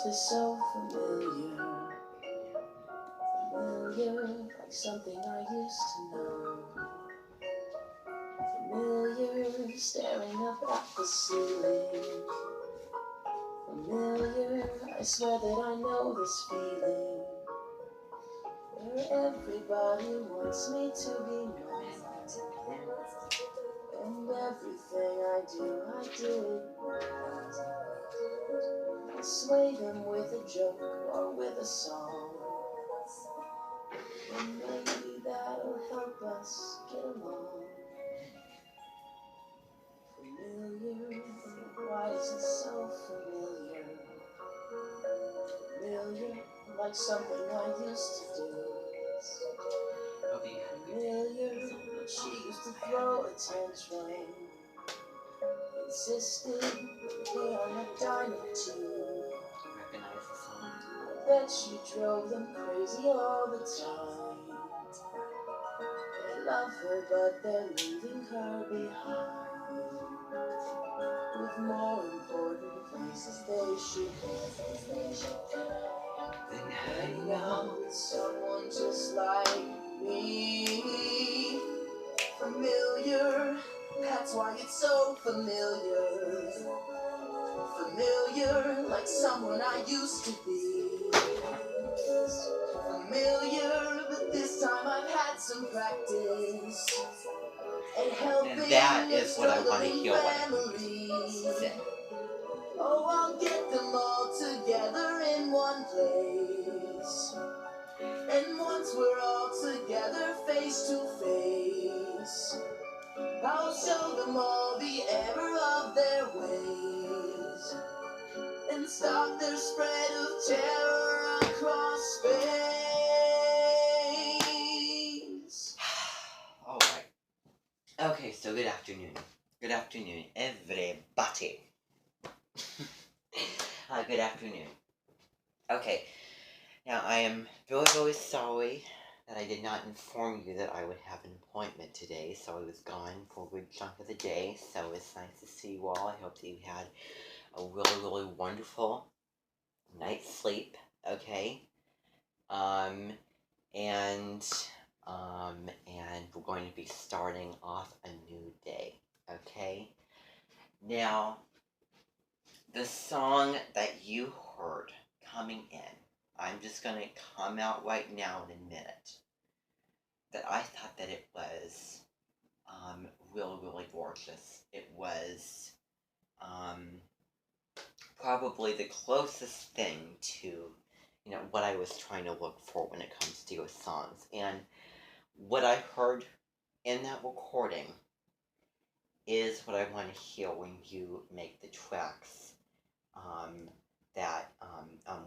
must be so familiar, familiar, like something I used to know. Familiar, staring up at the ceiling. Familiar, I swear that I know this feeling, where everybody wants me to be known, and everything I do it. I sway them with a joke or with a song, and maybe that'll help us get along. Familiar, why is it so familiar? Familiar, like something I used to do. Familiar, she used to throw a tantrum, insisting on a dime or two. Recognize the song? I bet she drove them crazy all the time. They love her, but they're leaving her behind, with more important places they should go. Then Hang out with someone just like me. Familiar, that's why it's so familiar. Familiar, like someone I used to be. Familiar, but this time I've had some practice at helping and that is what I want to struggling hear families. Oh, I'll get them all together in one place. And once we're all together face to face, I'll show them all the error of their ways, and stop their spread of terror across space. Alright. Okay, so good afternoon. Good afternoon, everybody. Good afternoon. Okay, now I am very, very sorry that I did not inform you that I would have an appointment today, so I was gone for a good chunk of the day, so it's nice to see you all. I hope that you had a really, really wonderful night's sleep, okay? And we're going to be starting off a new day, okay? Now, the song that you heard coming in, I'm just going to come out right now in a minute, that I thought that it was really, really gorgeous. It was probably the closest thing to, you know, what I was trying to look for when it comes to your songs. And what I heard in that recording is what I want to hear when you make the tracks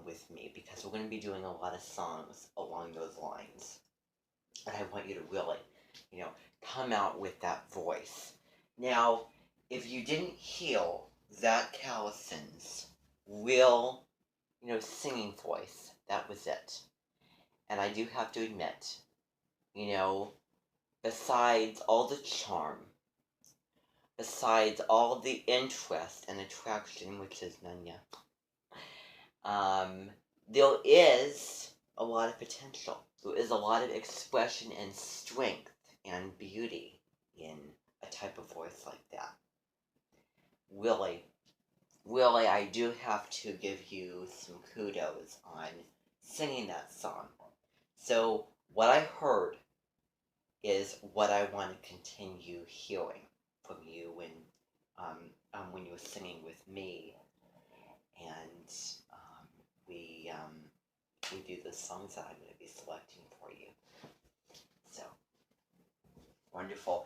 with me, because we're going to be doing a lot of songs along those lines. And I want you to really, you know, come out with that voice. Now, if you didn't hear Zach Callison's real, you know, singing voice, that was it. And I do have to admit, you know, besides all the charm, besides all the interest and attraction, which is none yet, there is a lot of potential. There is a lot of expression and strength and beauty in a type of voice like that. Really, I do have to give you some kudos on singing that song. So, what I heard is what I want to continue hearing from you when you were singing with me, and we do the songs that I'm going to be selecting for you. So, wonderful.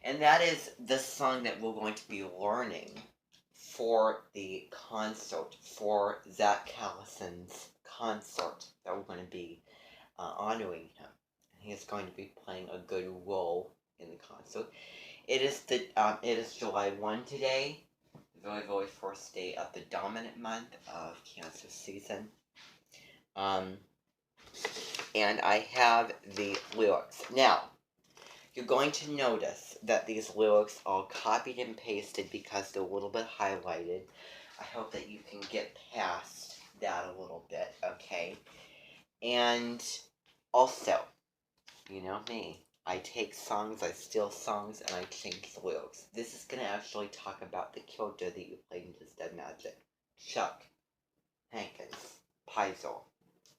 And that is the song that we're going to be learning for the concert, for Zach Callison's concert that we're going to be honoring him. And he is going to be playing a good role in the concert. It is July 1 today, the very, very first day of the dominant month of Cancer season. And I have the lyrics. Now, you're going to notice that these lyrics are copied and pasted because they're a little bit highlighted. I hope that you can get past that a little bit, okay? And also, you know me, I take songs, I steal songs, and I change the lyrics. This is going to actually talk about the character that you played in Just Dead Magic. Chuck Hankins Paizo.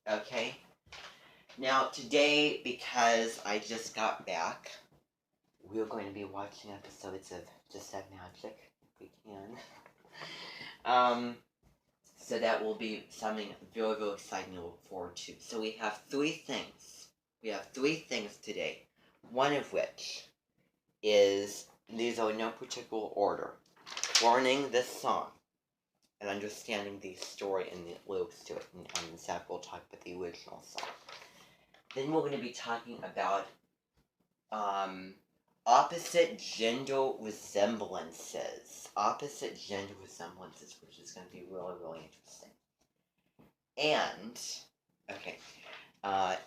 Okay? Now, today, because I just got back, we're going to be watching episodes of Just Dead Magic, if we can. So that will be something very, very exciting to look forward to. So we have three things. We have three things today. One of which is, these are in no particular order, learning this song and understanding the story and the lyrics to it. And Zach will talk about the original song. Then we're going to be talking about opposite gender resemblances. Opposite gender resemblances, which is going to be really, really interesting. And, okay,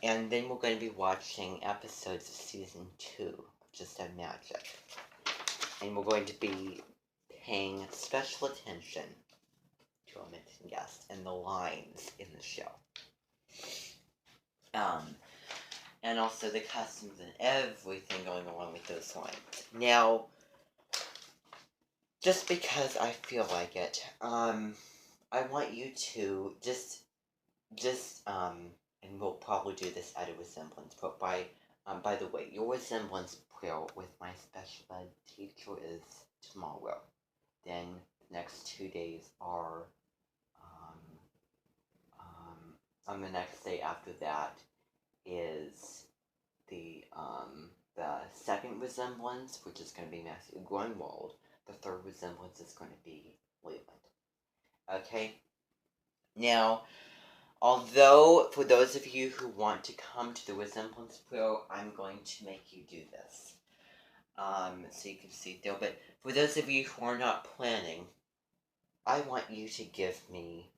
and then we're going to be watching episodes of Season 2 of Just Dead Magic. And we're going to be paying special attention to our mentioned guest and the lines in the show. And also the customs and everything going along with those lines. Now, just because I feel like it, I want you to just, and we'll probably do this at a resemblance, but by the way, your resemblance prayer with my special ed teacher is tomorrow. Then the next 2 days are, on the next day after that is the second resemblance, which is going to be Matthew Grunwald. The third resemblance is going to be Leland. Okay? Now, although, for those of you who want to come to the resemblance prayer, I'm going to make you do this. So you can see there. But for those of you who are not planning, I want you to give me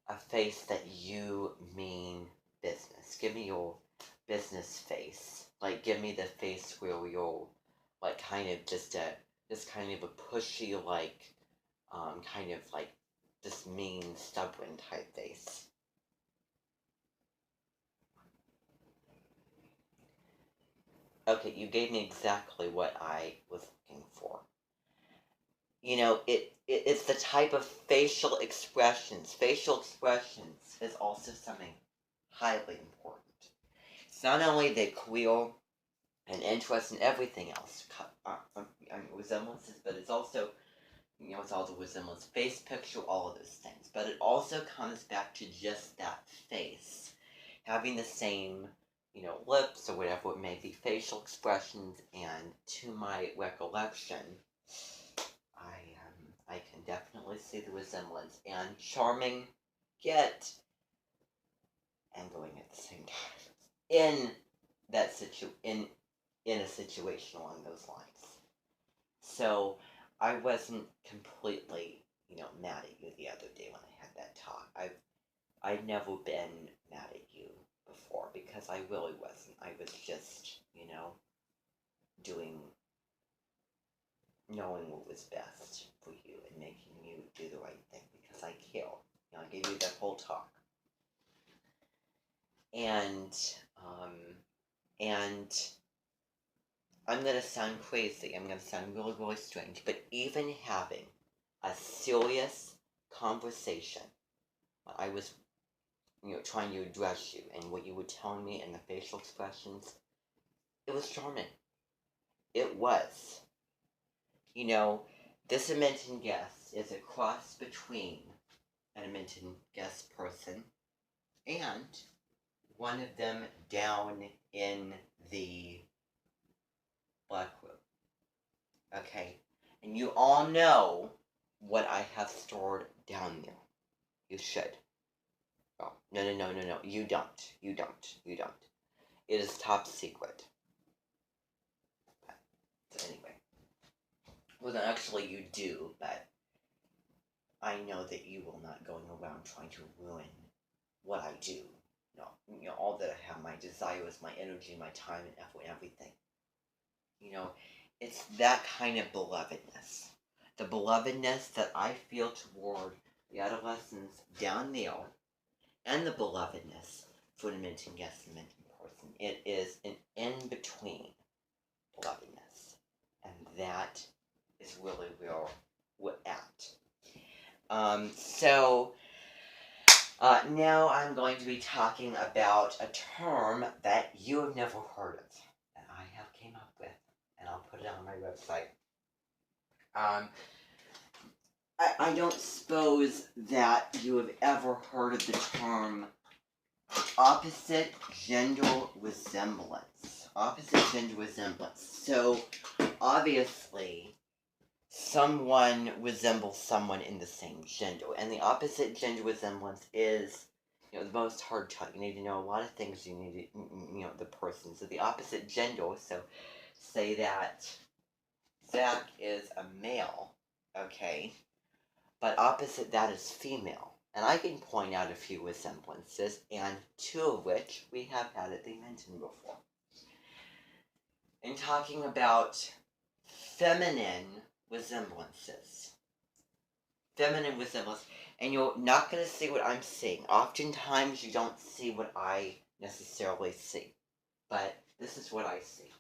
a face that you mean business. Give me your business face. Like, give me the face where you're, like, kind of just kind of a pushy, like, kind of, like, just mean, stubborn type face. Okay, you gave me exactly what I was looking for. You know, it's the type of facial expressions. Facial expressions is also something highly important. It's not only the queer and interest in everything else, resemblances, but it's also, you know, it's all the resemblance, face picture, all of those things. But it also comes back to just that face. Having the same, you know, lips or whatever it may be, facial expressions, and to my recollection, I can definitely see the resemblance, and charming, yet angering at the same time. In that in a situation along those lines. So I wasn't completely, you know, mad at you the other day when I had that talk. I've never been mad at you before, because I really wasn't. I was just, you know, knowing what was best for you and making you do the right thing, because I care. You know, I gave you that whole talk. And I'm going to sound crazy. I'm going to sound really, really strange. But even having a serious conversation, I was, you know, trying to address you, and what you were telling me and the facial expressions, it was charming. It was. You know, this mentioned guest is a cross between an mentioned guest person and one of them down in the black room. Okay? And you all know what I have stored down there. You should. Oh, no. You don't. It is top secret. So anyway. Well, then actually you do, but I know that you will not going around trying to ruin what I do. No, you know, all that I have, my desires, my energy, my time and effort and everything. You know, it's that kind of belovedness. The belovedness that I feel toward the adolescents down there and the belovedness for the minting guest and minting person. It is an in-between belovedness. And that is really where we're at. Now I'm going to be talking about a term that you have never heard of, that I have came up with, and I'll put it on my website. I don't suppose that you have ever heard of the term opposite gender resemblance. Opposite gender resemblance. So, obviously, someone resembles someone in the same gender. And the opposite gender resemblance is, the most hard to. You need to know a lot of things. You need to, the person. So the opposite gender, so say that Zach is a male, okay? But opposite that is female. And I can point out a few resemblances, and two of which we have had at the mentioned before. In talking about feminine resemblances. Feminine resemblance. And you're not going to see what I'm seeing. Oftentimes you don't see what I necessarily see. But this is what I see.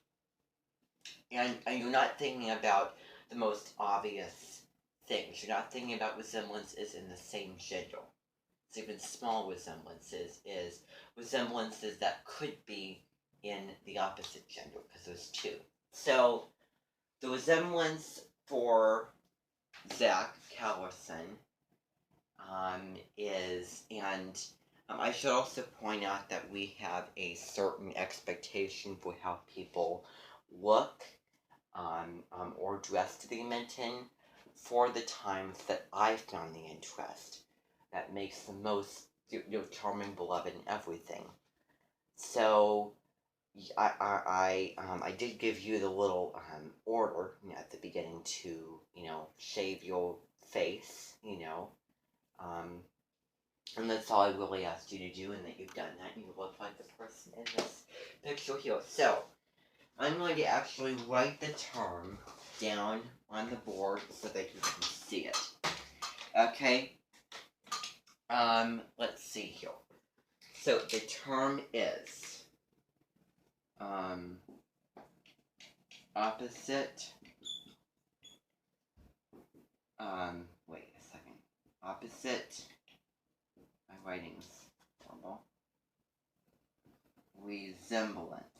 And you're not thinking about the most obvious things. You're not thinking about resemblances in the same gender. It's even small resemblances is resemblances that could be in the opposite gender, because there's two. So, the resemblance for Zach Callison is, and I should also point out that we have a certain expectation for how people look or dress to the Minton for the times that I found the interest that makes the most charming, beloved, and everything. So I did give you the little order at the beginning to shave your face, and that's all I really asked you to do, and that you've done that, and you look like the person in this picture here. So I'm going to actually write the term down on the board so that you can see it. Okay? Let's see here. So the term is opposite wait a second. Opposite, my writing's horrible. Resemblance.